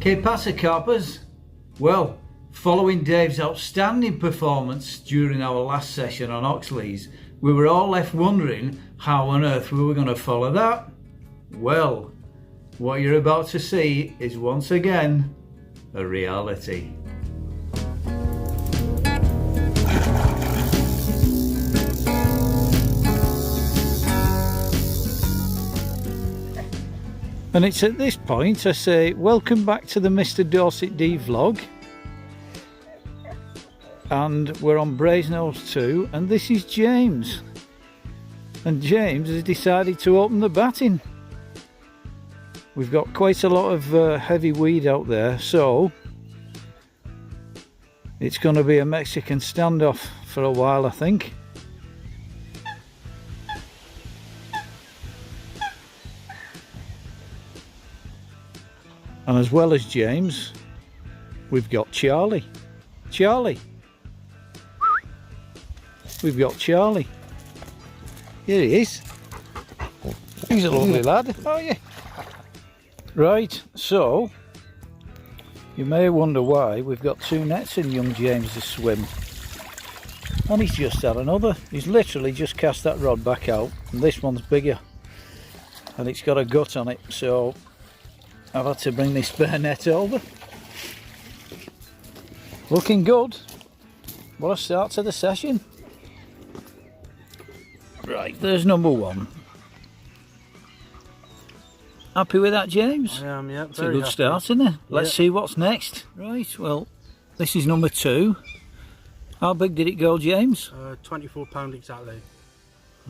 Que pasa, Carpers? Well, following Dave's outstanding performance during our last session on Oxlease, we were all left wondering how on earth we were going to follow that. Well, what you're about to see is once again a reality. And it's at this point I say, welcome back to the MrDorsetD vlog. And we're on Brasenose Two, and this is James. And James has decided to open the batting. We've got quite a lot of heavy weed out there, so it's going to be a Mexican standoff for a while, I think. And as well as James, we've got Charlie. Charlie. We've got Charlie. Here he is. He's a lovely lad. Oh yeah. Right, so you may wonder why we've got two nets in young James's swim. And he's just had another. He's literally just cast that rod back out, and this one's bigger. And it's got a gut on it, so I've had to bring this spare net over. Looking good. What a start to the session. Right, there's number one. Happy with that, James? I am, yeah. It's a good start, isn't it? Let's see what's next. Right, well, this is number two. How big did it go, James? 24 pound exactly.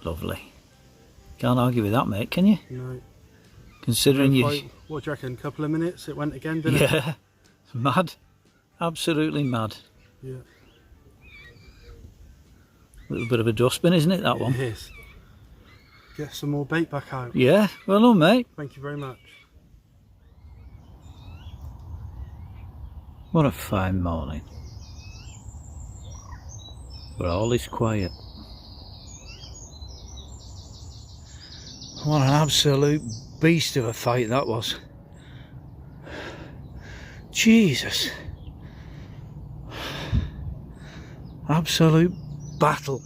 Lovely. Can't argue with that, mate, can you? No. Considering you... What do you reckon? A couple of minutes it went again, didn't it? Yeah. Mad. Absolutely mad. Yeah. A little bit of a dustbin, isn't it, that one? It is. Get some more bait back out. Yeah, well done, mate. Thank you very much. What a fine morning. But all is quiet. What an absolute beast of a fight that was. Jesus. Absolute battle.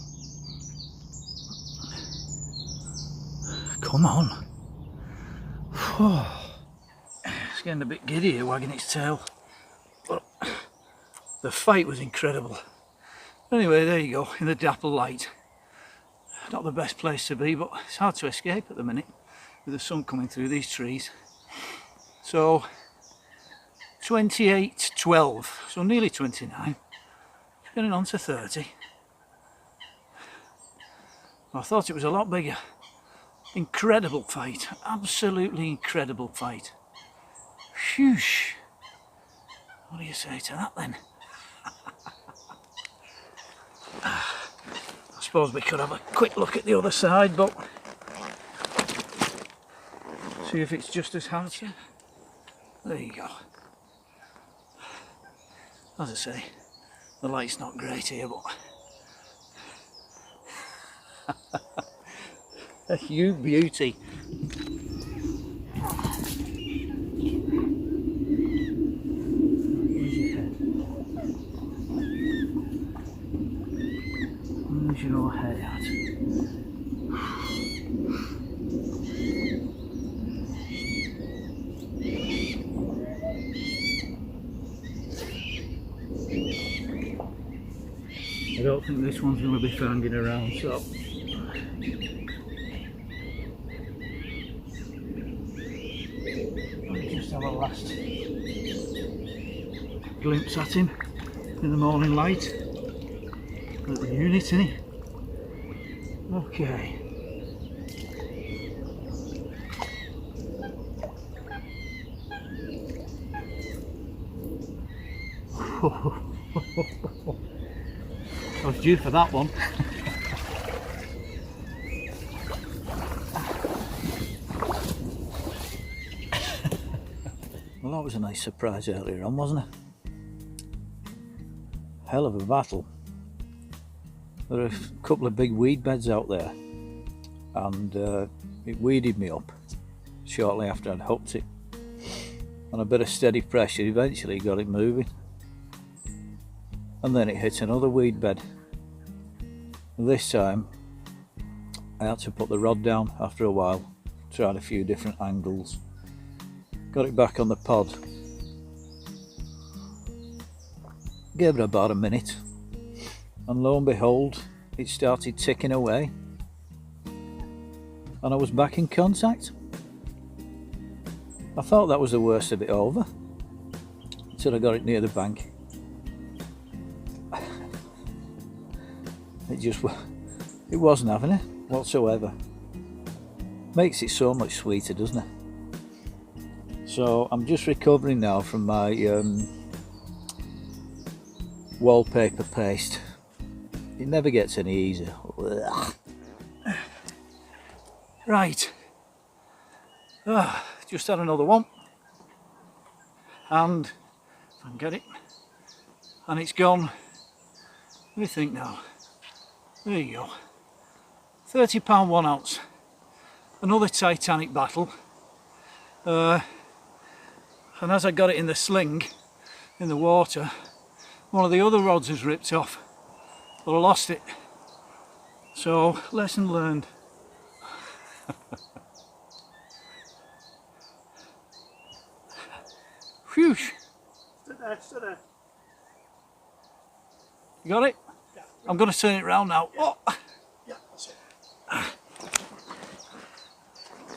Come on. It's getting a bit giddy here, wagging its tail. But the fight was incredible. Anyway, there you go, in the dapple light. Not the best place to be, but it's hard to escape at the minute with the sun coming through these trees. So 28-12, so nearly 29, getting on to 30. I thought it was a lot bigger. Incredible fight, absolutely incredible fight. Phew. What do you say to that then? I suppose we could have a quick look at the other side, but see if it's just as handsome. There you go. As I say, the light's not great here, but you beauty. Where's your head at? I don't think this one's going to be hanging around, so just have a last glimpse at him in the morning light at the unit, innit? Okay. I was due for that one. Well, that was a nice surprise earlier on, wasn't it? Hell of a battle. There are a couple of big weed beds out there, and it weeded me up shortly after I'd hooked it. and a bit of steady pressure eventually got it moving. And then it hit another weed bed. This time I had to put the rod down after a while, tried a few different angles, got it back on the pod, gave it about a minute, and lo and behold, it started ticking away and I was back in contact. I thought that was the worst of it over until I got it near the bank. It wasn't having it whatsoever. Makes it so much sweeter, doesn't it? So I'm just recovering now from my wallpaper paste. It never gets any easier. Right. Just had another one. And if I can get it. And it's gone. What do you think now? There you go. £30 1 ounce. Another Titanic battle. And as I got it in the sling, in the water, one of the other rods has ripped off. But I lost it. So, lesson learned. Phew. Sit there, sit there. You got it? Yeah. I'm going to turn it round now. Yeah. Oh. Yeah, that's it.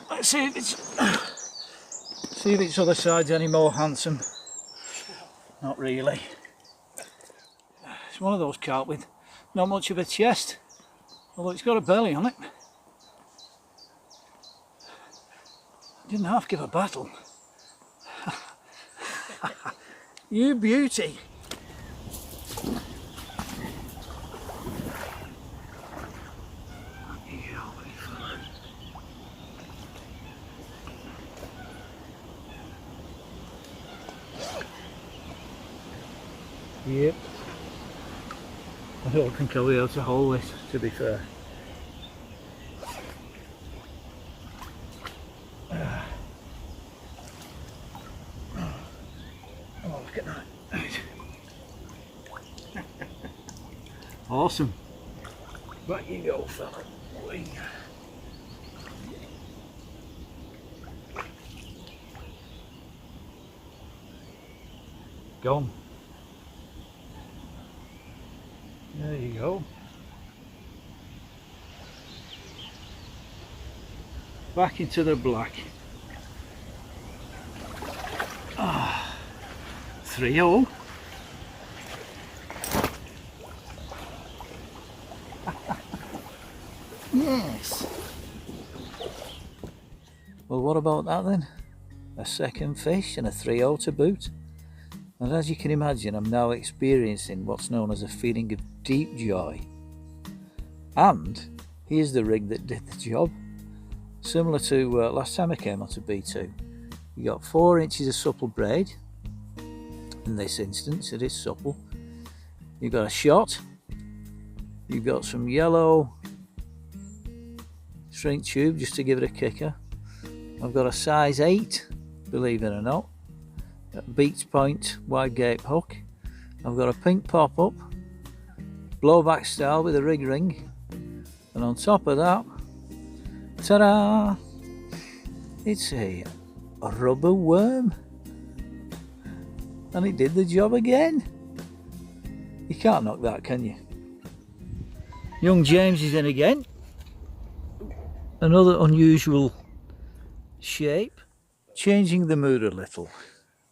Let's see if its other side's any more handsome. Not really. It's one of those carp with not much of a chest, although it's got a belly on it. Didn't half give a battle. You beauty. Yep. I don't think I'll be able to hold this, to be fair. Oh, look at that. Awesome. Back you go, fella. Gone. There you go. Back into the black. 3-0. Yes. Well, what about that then? A second fish and a 3-0 to boot. And as you can imagine, I'm now experiencing what's known as a feeling of deep joy. And here's the rig that did the job. Similar to last time I came onto B2. You got 4 inches of supple braid. In this instance, it is supple. You've got a shot. You've got some yellow shrink tube just to give it a kicker. I've got a size 8, believe it or not. Beach point wide gape hook. I've got a pink pop-up blowback style with a rig ring, and on top of that, ta-da, it's a rubber worm, and it did the job again. You can't knock that, can you? Young James is in again. Another unusual shape, changing the mood a little.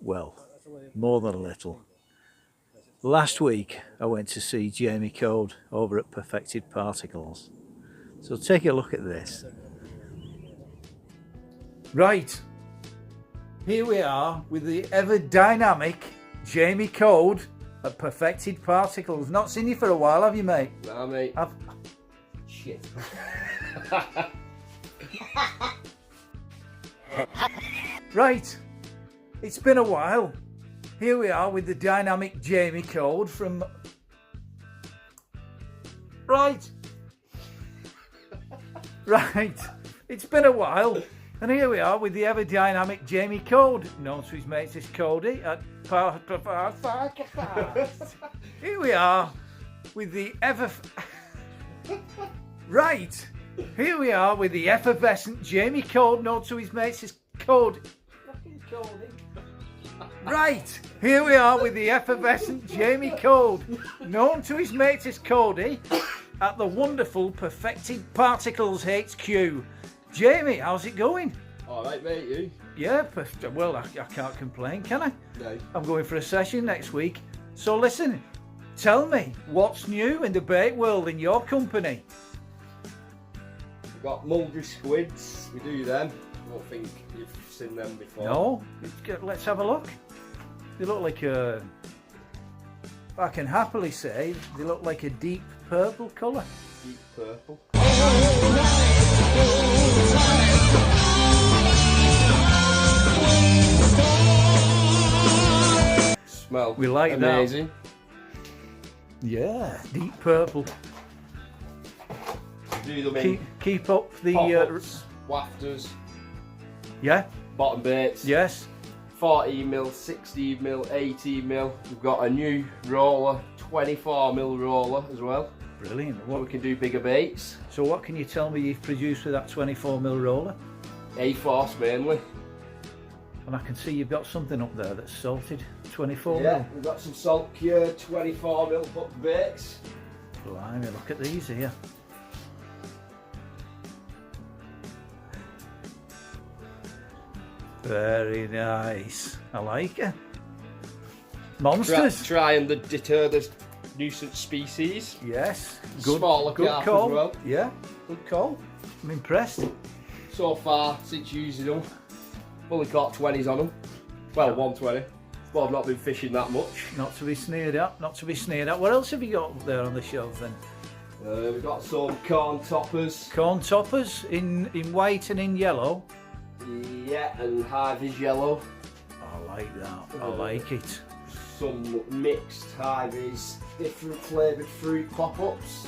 Well, more than a little. Last week I went to see Jamie Code over at Perfected Particles. So take a look at this. Right, here we are with the ever dynamic Jamie Code at Perfected Particles. Not seen you for a while, have you, mate? Nah, mate. Shit. Right. It's been a while. Here we are with the dynamic Jamie Code from... Right. Right. It's been a while. And here we are with the ever dynamic Jamie Code, known to his mates as Cody at Here we are with the Right. Here we are with the effervescent Jamie Code, known to his mates as Cody. Fucking Cody. Right. Here we are with the effervescent Jamie Code, known to his mates as Cody, at the wonderful Perfected Particles HQ. Jamie, how's it going? Alright mate, you? Yeah, well, I can't complain, can I? No. I'm going for a session next week. So listen, tell me, what's new in the bait world in your company? We've got mulberry squids, we do them. I don't think you've seen them before. No? Let's have a look. They look like a... I can happily say, they look like a deep purple colour. Deep purple. Smell We like amazing. That. Yeah, deep purple. Do them in Keep up the... pop-ups, wafters, yeah? bottom baits. Yes? 14mm, 16mm, 18mm. We've got a new roller, 24mm roller as well. Brilliant. So we can do bigger baits. So what can you tell me you've produced with that 24mm roller? A-force mainly. And I can see you've got something up there that's salted 24mm. Yeah, we've got some salt cured 24mm hook baits. Blimey, look at these here. Very nice. I like it. Monsters. Try and deter the nuisance species. Yes. Smaller good carp call. as well. Yeah, good call. I'm impressed. So far, since using them, only caught 20s on them. Well, 120. But I've not been fishing that much. Not to be sneered at, not to be sneered at. What else have you got up there on the shelf then? We've got some corn toppers. Corn toppers in white and in yellow. Yeah, and high-vis yellow. I like that. I like it. Some mixed high-vis, different flavoured fruit pop-ups.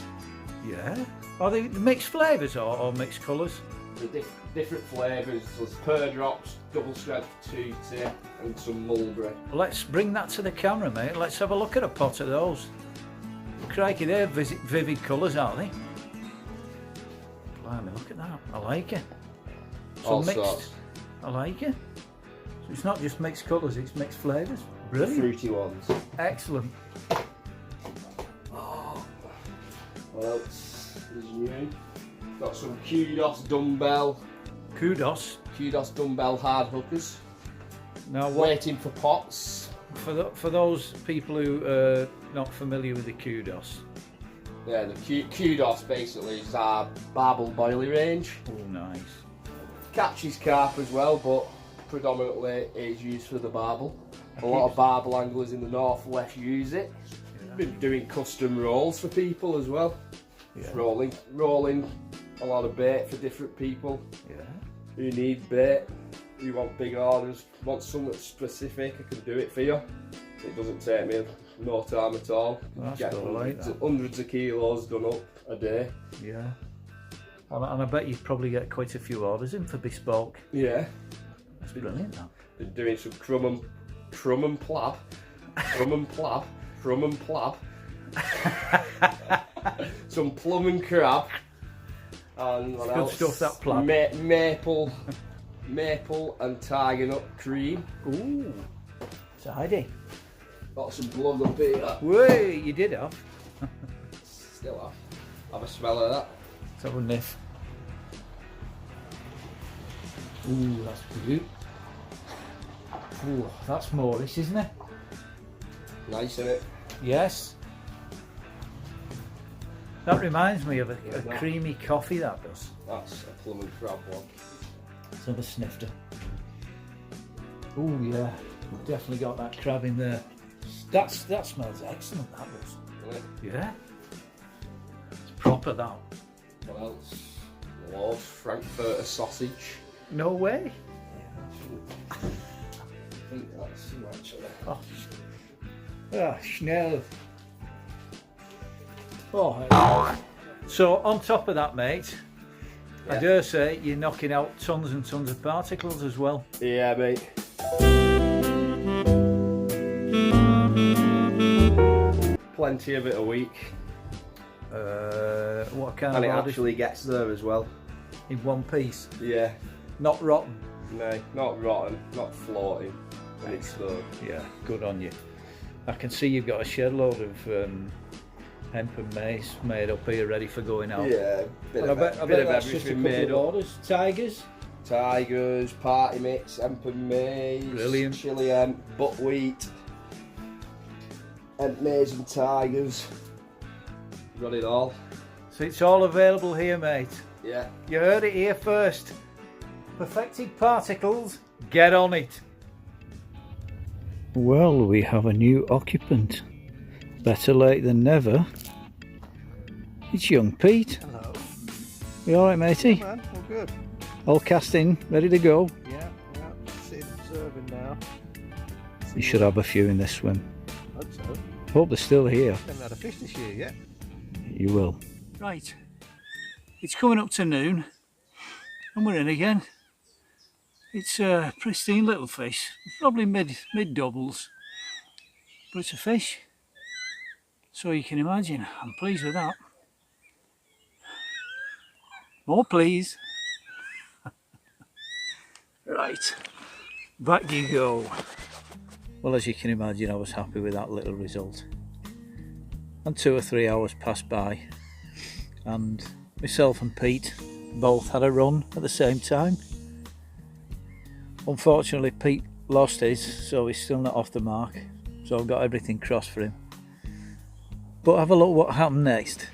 Yeah. Are they mixed flavours or mixed colours? The different flavours. There's pear drops, double strength tutti, and some mulberry. Let's bring that to the camera, mate. Let's have a look at a pot of those. Crikey, they're vivid colours, aren't they? Blimey, look at that. I like it. So All mixed. sorts. I like it. So it's not just mixed colours, it's mixed flavours. Brilliant. Fruity ones. Excellent. Oh. What else is new? Got some Kudos dumbbell. Kudos. Kudos dumbbell hard hookers. Now, what Waiting for pots. for those people who are not familiar with the Kudos? Yeah, the Kudos basically is our barbel boilie range. Oh, nice. Catches carp as well, but predominantly is used for the barbel. A lot of barbel anglers in the northwest use it. Yeah. Been doing custom rolls for people as well. Yeah. Rolling a lot of bait for different people Yeah. who need bait, who want big orders, want something specific. I can do it for you. It doesn't take me no time at all. That's Get cool, I like that. hundreds of kilos done up a day. Yeah. And I bet you probably get quite a few orders in for bespoke. Yeah. That's brilliant, that. Been doing some crumb and plab. Some plum and crab. And what Good else? stuff, that plab. Maple and tiger nut cream. Ooh. Tidy. Got some blood up here. Way, you did have. Still have. Have a smell of that. Let's have a sniff. Ooh, that's good. Ooh, that's Morris, isn't it? Nice, isn't it? Yes. That reminds me of a that? creamy coffee, that does. That's a plum and crab one. Let's have a snifter. Ooh, yeah. We've definitely got that crab in there. That smells excellent, that does. Isn't it? Yeah. It's proper, that. What else? Lord's Frankfurter sausage. No way. I think that's too actually. Oh, schnell. Oh, so on top of that, mate, I dare say you're knocking out tons and tons of particles as well. Yeah, mate. Plenty of it a week. What kind And of it orders? actually gets there as well. In one piece? Yeah. Not rotten? No, not rotten, not floating. And it's Yeah, good on you. I can see you've got a shed load of hemp and maize made up here ready for going out. yeah, bit And of, I bet that's just a everything couple made of up. orders. Tigers? Tigers, party mix, hemp and maize, Brilliant. chili hemp, buckwheat, hemp maize and tigers. Got it all. So it's all available here, mate. Yeah. You heard it here first. Perfected Particles, get on it. Well, we have a new occupant. Better late than never. It's young Pete. Hello. You alright, matey? Man, all good. All cast in, ready to go. Yeah. Sitting observing now. You should have a few in this swim. Hope so. Hope they're still here. Haven't had a fish this year yet. You will. Right. It's coming up to noon and we're in again. It's a pristine little fish, probably mid doubles, but it's a fish. So you can imagine, I'm pleased with that. More please. Right, back you go. Well, as you can imagine, I was happy with that little result. And 2 or 3 hours passed by and myself and Pete both had a run at the same time. Unfortunately, Pete lost his, so he's still not off the mark, so I've got everything crossed for him. But have a look what happened next.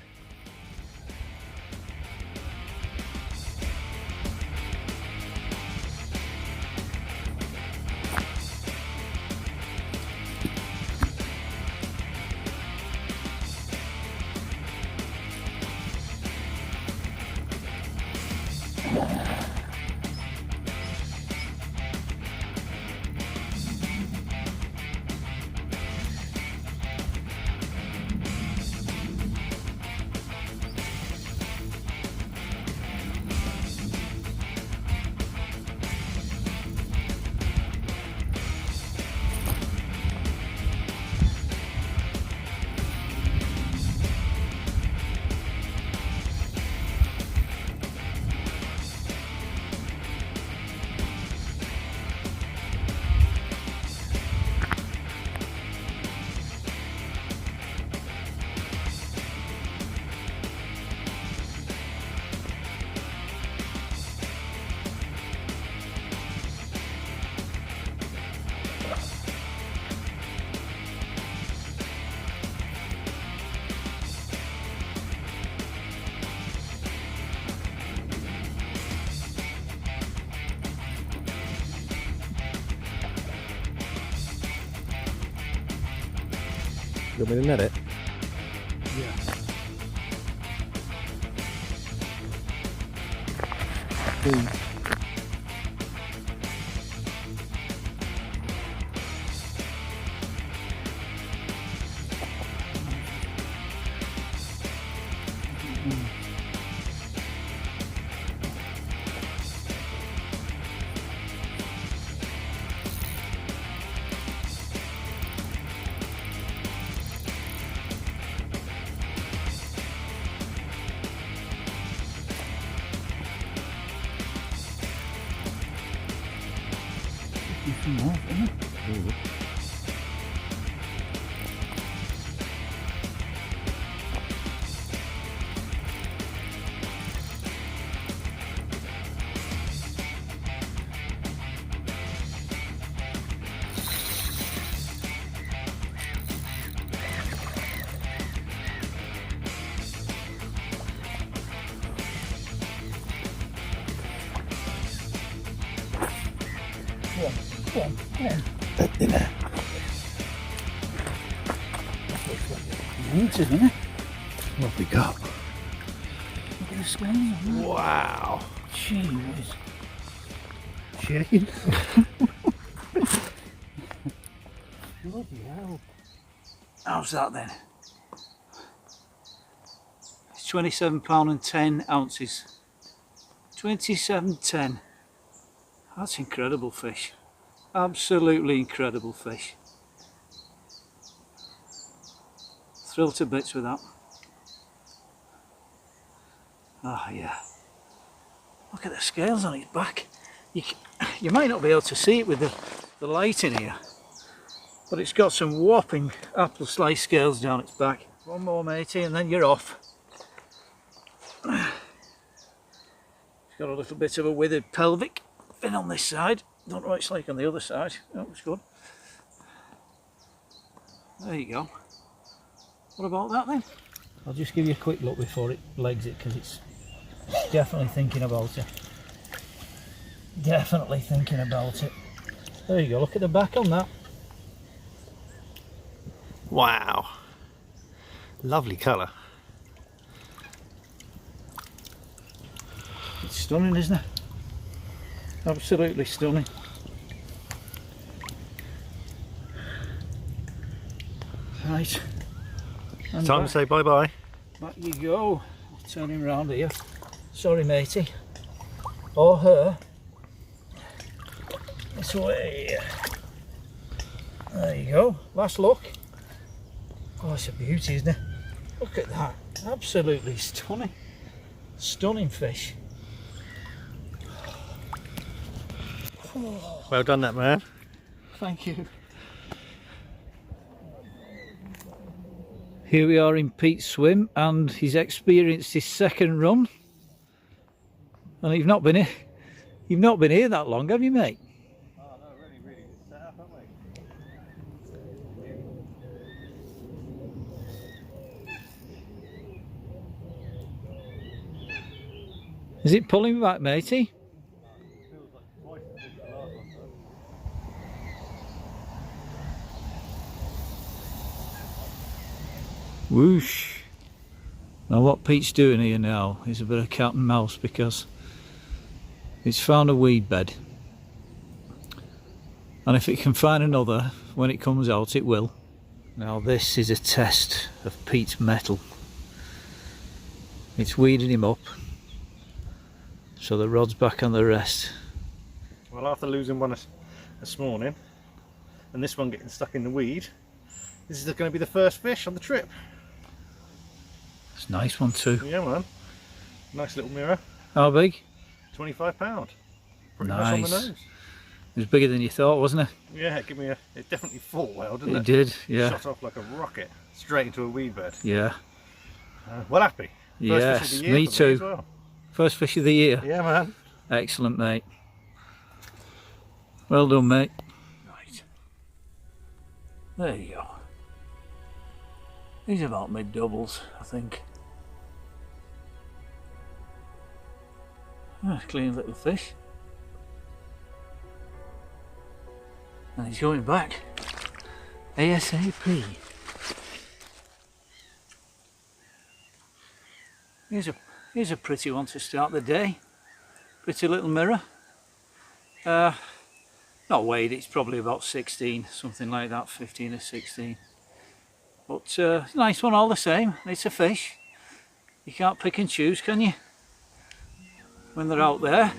You want me to net it? Yeah. Come on. In there. It's in there. What have we got? Look at the scales on that. Wow. Jeez. Shaking. Bloody hell. How's that then? It's £27 and 10 ounces. 27.10. That's incredible fish. Absolutely incredible fish. Thrilled to bits with that. Oh yeah. Look at the scales on his back. You might not be able to see it with the light in here, but it's got some whopping apple slice scales down its back. One more, matey, and then you're off. It's got a little bit of a withered pelvic fin on this side. Don't know what it's like on the other side. That looks good. There you go. What about that then? I'll just give you a quick look before it legs it, because it's definitely thinking about it. Definitely thinking about it. There you go, look at the back on that. Wow. Lovely colour. It's stunning, isn't it? Absolutely stunning. Right. And Time to say bye-bye. Back you go. I'll turn him round here. Sorry, matey. Or her. This way. There you go. Last look. Oh, it's a beauty, isn't it? Look at that. Absolutely stunning. Stunning fish. Oh, Well done, that man. thank you. Here we are in Pete's swim, and he's experienced his second run. And you've not been here. You've not been here that long, have you, mate? Oh no, really set up, haven't we? Is it pulling back, matey? Feels like twice as big as the last one, though. Whoosh. Now what Pete's doing here now is a bit of cat and mouse, because it's found a weed bed, and if it can find another when it comes out, it will. Now this is a test of Pete's mettle. It's weeding him up, so the rod's back on the rest. Well, after losing one this morning, and this one getting stuck in the weed, this is going to be the first fish on the trip. It's a nice one too. Yeah, man. Nice little mirror. How big? £25. Pretty much Nice. on the nose. It was bigger than you thought, wasn't it? Yeah, it definitely fought well, didn't it? It did, yeah. Shot off like a rocket straight into a weed bed. Yeah. Well happy. First Yes, fish of the year me for too. as well. First fish of the year. Yeah, man. Excellent, mate. Well done, mate. Right. There you go. He's about mid-doubles, I think. Ah, clean little fish. And he's going back. ASAP. Here's a pretty one to start the day. Pretty little mirror. Not weighed, it's probably about 16, something like that, 15 or 16. But nice one all the same. It's a fish. You can't pick and choose, can you? When they're out there.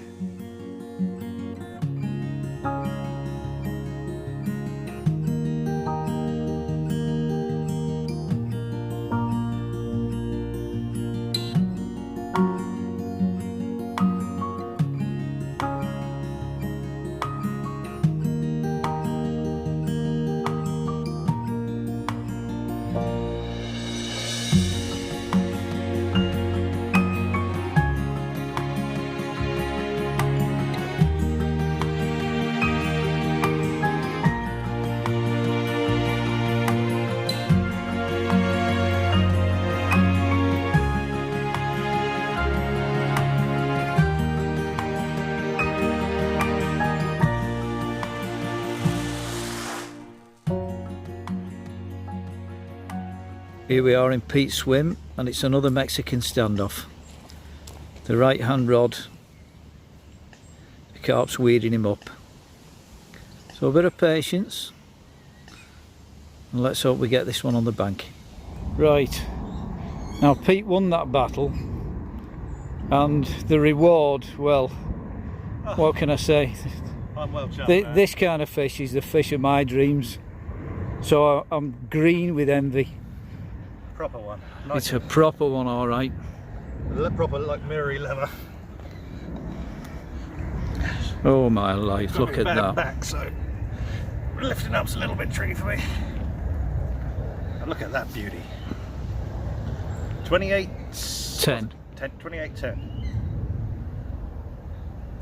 Here we are in Pete's swim, and it's another Mexican standoff. The right hand rod, the carp's weeding him up. So a bit of patience, and let's hope we get this one on the bank. Right, now Pete won that battle, And the reward, well, what can I say? I'm well chuffed. This kind of fish is the fish of my dreams. So I'm green with envy. Proper one. Nice. It's a proper one, all right. Proper like mirrory leather. Oh my life, look at that. Back, so lifting up's a little bit tricky for me. And look at that beauty. 28.10. 28.10.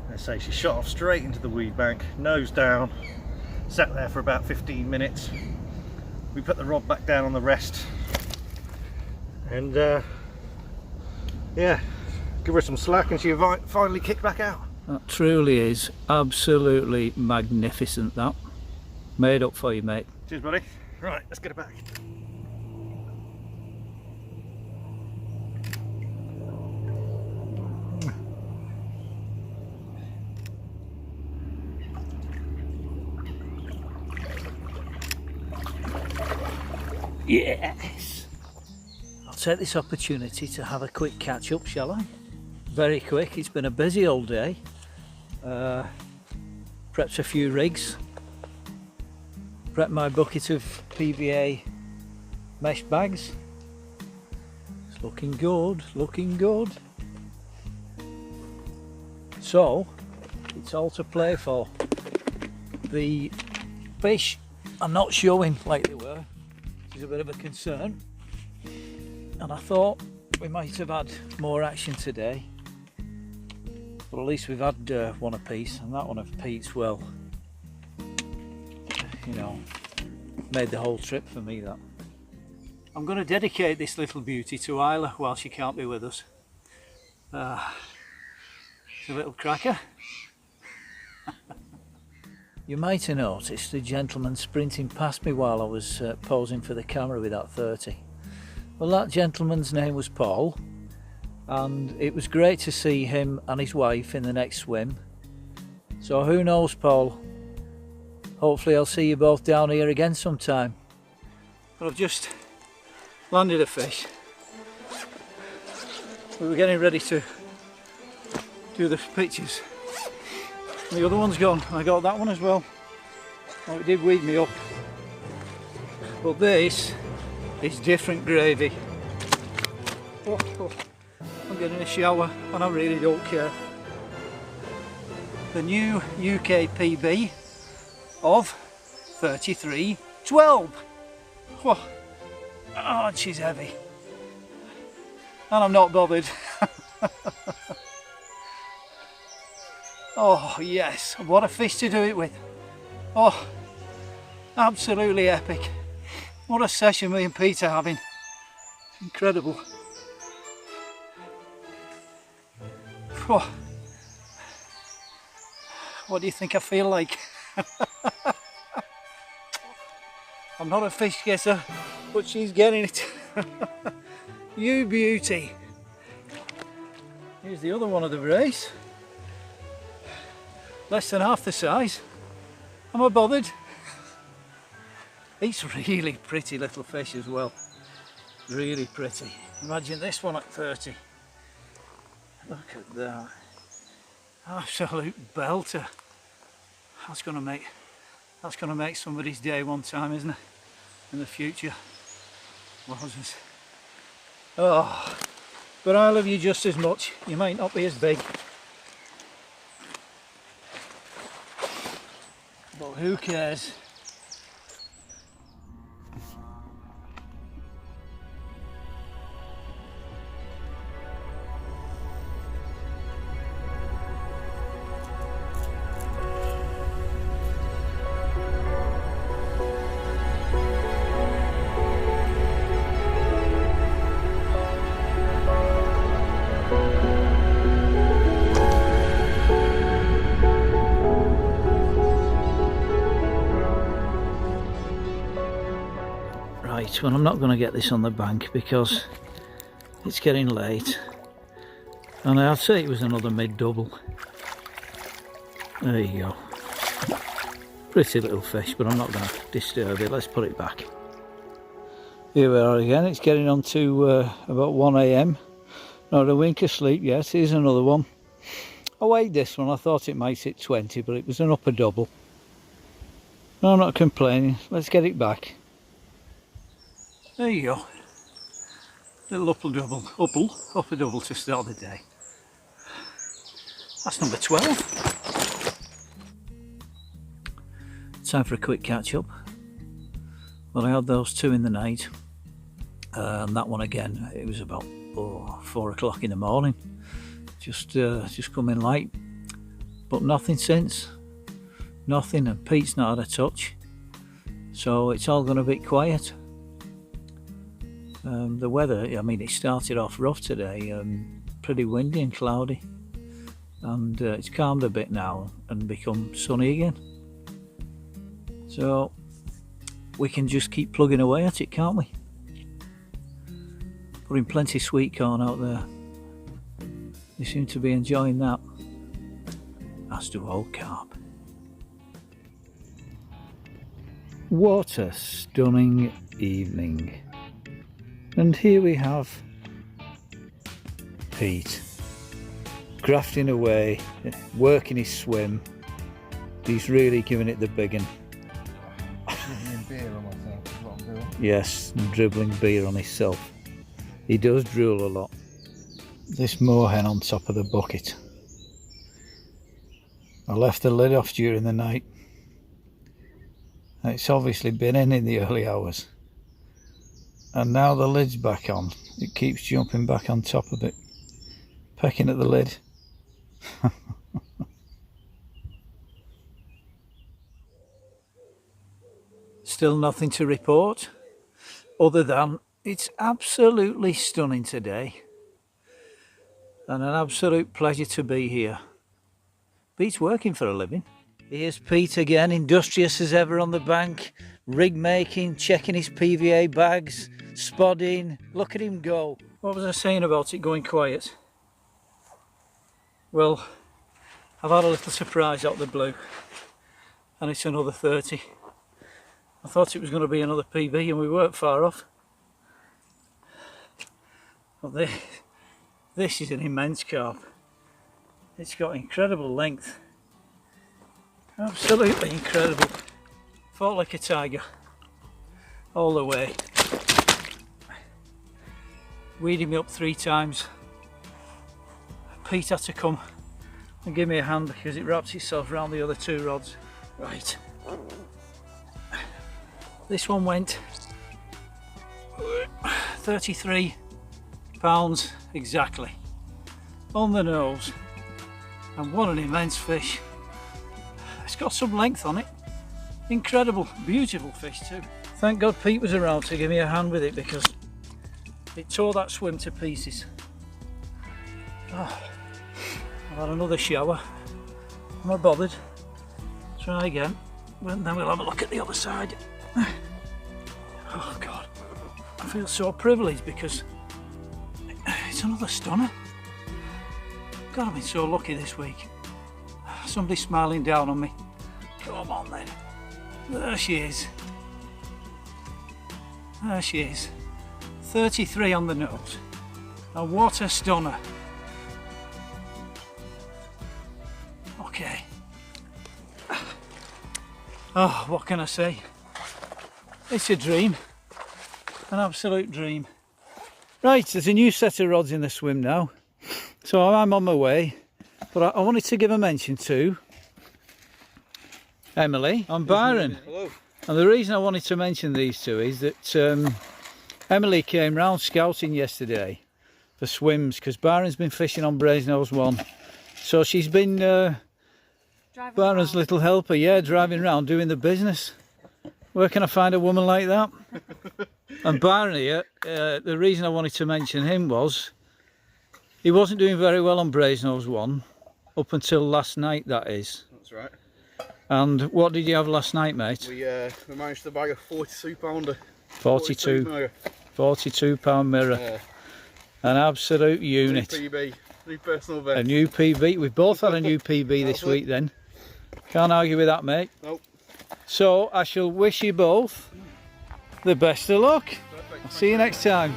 Let's say she shot off straight into the weed bank, nose down, sat there for about 15 minutes. We put the rod back down on the rest, and yeah, give her some slack, and she finally kicked back out. That truly is absolutely magnificent. That made up for you, mate. Cheers, buddy. Right, let's get it back. Yes! I'll take this opportunity to have a quick catch up, shall I? Very quick, it's been a busy old day. Prepped a few rigs. Prepped my bucket of PVA mesh bags. It's looking good, looking good. So, it's all to play for. The fish are not showing like they were. A bit of a concern, and I thought we might have had more action today, but at least we've had one apiece, and that one of Pete's, well, you know, made the whole trip for me. That I'm going to dedicate this little beauty to Isla while she can't be with us. It's a little cracker. You might have noticed a gentleman sprinting past me while I was posing for the camera with that 30. Well, that gentleman's name was Paul, and it was great to see him and his wife in the next swim. So who knows, Paul, hopefully I'll see you both down here again sometime. But I've just landed a fish. We were getting ready to do the pictures. The other one's gone. I got that one as well. Oh, it did weed me up. But this is different gravy. Oh, I'm getting a shower and I really don't care. The new UK PB of 33.12. Oh, and she's heavy. And I'm not bothered. Oh yes, what a fish to do it with. Oh, absolutely epic. What a session me and Pete are having. Incredible. Oh. What do you think I feel like? I'm not a fish guesser, but she's getting it. You beauty. Here's the other one of the race. Less than half the size. Am I bothered? It's really pretty little fish as well. Really pretty. Imagine this one at 30. Look at that. Absolute belter. That's gonna make somebody's day one time, isn't it? In the future. Wowzers. Oh, but I love you just as much. You might not be as big. But who cares? Right, well, I'm not going to get this on the bank because it's getting late, and I'd say it was another mid-double. There you go. Pretty little fish, but I'm not going to disturb it. Let's put it back. Here we are again. It's getting on to about 1 AM. Not a wink of sleep yet. Here's another one. I weighed this one. I thought it might hit 20, but it was an upper double. No, I'm not complaining. Let's get it back. There you go. Little upper double to start the day. That's number 12. Time for a quick catch up. Well, I had those two in the night, and that one again. It was about 4 o'clock in the morning. Just come in late, but nothing since. Nothing, and Pete's not had a touch. So it's all gone a bit quiet. The weather, I mean, it started off rough today, pretty windy and cloudy, and it's calmed a bit now and become sunny again. So we can just keep plugging away at it, can't we? Putting plenty of sweet corn out there. They seem to be enjoying that, as do old Carp. What a stunning evening. And here we have Pete, grafting away, working his swim. He's really giving it the big one. Beer on myself is what I'm doing. Yes, and dribbling beer on himself. He does drool a lot. This moorhen on top of the bucket. I left the lid off during the night. It's obviously been in the early hours. And now the lid's back on. It keeps jumping back on top of it, pecking at the lid. Still nothing to report, other than it's absolutely stunning today. And an absolute pleasure to be here. Pete's working for a living. Here's Pete again, industrious as ever on the bank, rig making, checking his PVA bags, spodding. Look at him go. What was I saying about it going quiet? Well, I've had a little surprise out the blue, and it's another 30. I thought it was going to be another PB, and we weren't far off. Well, this is an immense carp. It's got incredible length. Absolutely incredible. Fought like a tiger all the way. Weeded me up 3 times. Pete had to come and give me a hand because it wraps itself around the other 2 rods. Right. This one went 33 pounds exactly on the nose, and what an immense fish. It's got some length on it. Incredible, beautiful fish too. Thank God Pete was around to give me a hand with it, because it tore that swim to pieces. Oh, I've had another shower. I'm not bothered. Try again, and then we'll have a look at the other side. Oh God, I feel so privileged because it's another stunner. God, I've been so lucky this week. Somebody's smiling down on me. Come on then. There she is. There she is. 33 on the nose. And what a stunner. Okay. Oh, what can I say? It's a dream. An absolute dream. Right, there's a new set of rods in the swim now. So I'm on my way. But I wanted to give a mention to Emily and Byron. Hello. And the reason I wanted to mention these two is that Emily came round scouting yesterday for swims, because Byron's been fishing on Brasenose 1. So she's been Byron's little helper, yeah, driving around doing the business. Where can I find a woman like that? And Byron here, the reason I wanted to mention him was he wasn't doing very well on Brasenose 1 up until last night, that is. That's right. And what did you have last night, mate? We managed to bag a 42 pounder. 42 pound mirror. Yeah. An absolute unit. New PB, new personal best. A new PB. We've both had a new PB this week then. Can't argue with that, mate. Nope. So I shall wish you both the best of luck. Perfect. I'll see you next time.